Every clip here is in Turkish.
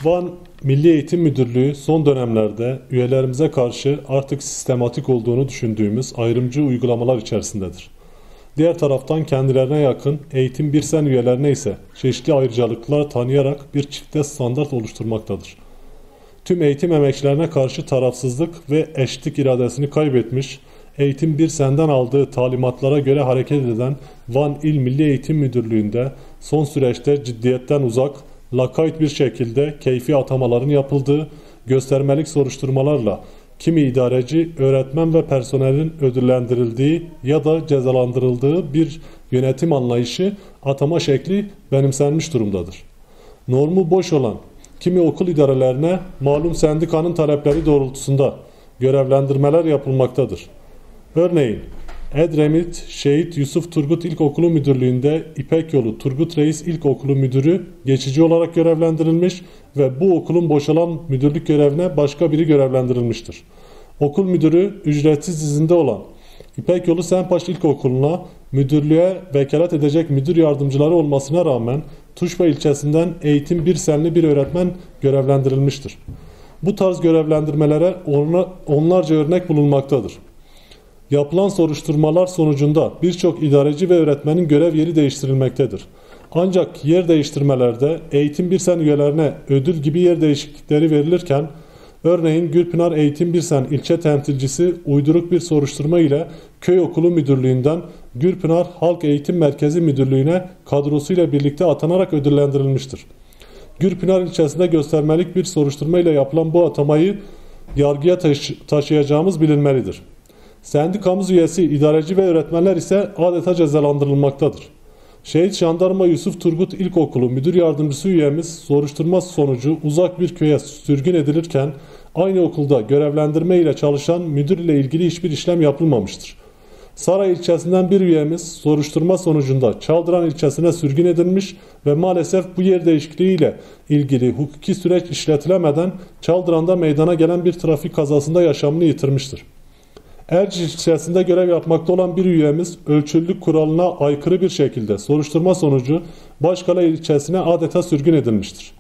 Van Milli Eğitim Müdürlüğü son dönemlerde üyelerimize karşı artık sistematik olduğunu düşündüğümüz ayrımcı uygulamalar içerisindedir. Diğer taraftan kendilerine yakın Eğitim Birsen üyelerine ise çeşitli ayrıcalıklar tanıyarak bir çifte standart oluşturmaktadır. Tüm eğitim emekçilerine karşı tarafsızlık ve eşitlik iradesini kaybetmiş, Eğitim Birsen'den aldığı talimatlara göre hareket eden Van İl Milli Eğitim Müdürlüğü'nde son süreçte ciddiyetten uzak, lakayt bir şekilde keyfi atamaların yapıldığı, göstermelik soruşturmalarla kimi idareci, öğretmen ve personelin ödüllendirildiği ya da cezalandırıldığı bir yönetim anlayışı, atama şekli benimsenmiş durumdadır. Normu boş olan kimi okul idarelerine malum sendikanın talepleri doğrultusunda görevlendirmeler yapılmaktadır. Örneğin Edremit Şehit Yusuf Turgut İlkokulu Müdürlüğü'nde İpek Yolu Turgut Reis İlkokulu Müdürü geçici olarak görevlendirilmiş ve bu okulun boşalan müdürlük görevine başka biri görevlendirilmiştir. Okul müdürü ücretsiz izinde olan İpek Yolu Senpaş İlkokulu'na müdürlüğe vekalet edecek müdür yardımcıları olmasına rağmen Tuşba ilçesinden eğitim birsenli bir öğretmen görevlendirilmiştir. Bu tarz görevlendirmelere onlarca örnek bulunmaktadır. Yapılan soruşturmalar sonucunda birçok idareci ve öğretmenin görev yeri değiştirilmektedir. Ancak yer değiştirmelerde Eğitim Birsen üyelerine ödül gibi yer değişiklikleri verilirken, örneğin Gürpınar Eğitim Birsen ilçe temsilcisi uyduruk bir soruşturma ile köy okulu müdürlüğünden Gürpınar Halk Eğitim Merkezi Müdürlüğü'ne kadrosuyla birlikte atanarak ödüllendirilmiştir. Gürpınar ilçesinde göstermelik bir soruşturma ile yapılan bu atamayı yargıya taşıyacağımız bilinmelidir. Sendikamız üyesi, idareci ve öğretmenler ise adeta cezalandırılmaktadır. Şehit Jandarma Yusuf Turgut İlkokulu Müdür Yardımcısı üyemiz soruşturma sonucu uzak bir köye sürgün edilirken aynı okulda görevlendirme ile çalışan müdür ile ilgili hiçbir işlem yapılmamıştır. Saray ilçesinden bir üyemiz soruşturma sonucunda Çaldıran ilçesine sürgün edilmiş ve maalesef bu yer değişikliğiyle ilgili hukuki süreç işletilemeden Çaldıran'da meydana gelen bir trafik kazasında yaşamını yitirmiştir. Erciş ilçesinde görev yapmakta olan bir üyemiz ölçülülük kuralına aykırı bir şekilde soruşturma sonucu Başkale ilçesine adeta sürgün edilmiştir.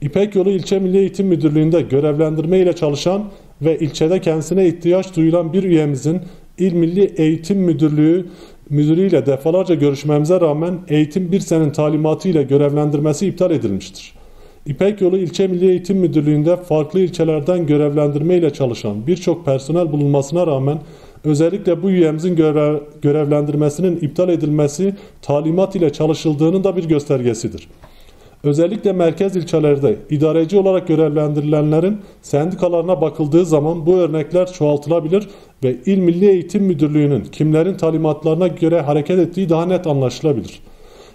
İpek Yolu İlçe Milli Eğitim Müdürlüğü'nde görevlendirme ile çalışan ve ilçede kendisine ihtiyaç duyulan bir üyemizin İl Milli Eğitim Müdürü ile defalarca görüşmemize rağmen Eğitim Birsen'in talimatı ile görevlendirmesi iptal edilmiştir. İpek Yolu İlçe Milli Eğitim Müdürlüğü'nde farklı ilçelerden görevlendirme ile çalışan birçok personel bulunmasına rağmen özellikle bu üyemizin görevlendirmesinin iptal edilmesi talimat ile çalışıldığının da bir göstergesidir. Özellikle merkez ilçelerde idareci olarak görevlendirilenlerin sendikalarına bakıldığı zaman bu örnekler çoğaltılabilir ve İl Milli Eğitim Müdürlüğü'nün kimlerin talimatlarına göre hareket ettiği daha net anlaşılabilir.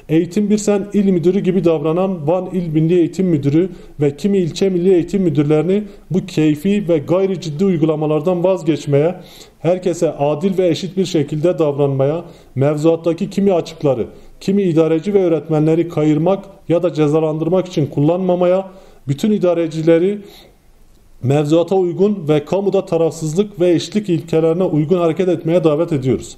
Eğitim Birsen İl Müdürü gibi davranan Van İl Milli Eğitim Müdürü ve kimi ilçe milli eğitim müdürlerini bu keyfi ve gayri ciddi uygulamalardan vazgeçmeye, herkese adil ve eşit bir şekilde davranmaya, mevzuattaki kimi açıkları, kimi idareci ve öğretmenleri kayırmak ya da cezalandırmak için kullanmamaya, bütün idarecileri mevzuata uygun ve kamuda tarafsızlık ve eşitlik ilkelerine uygun hareket etmeye davet ediyoruz.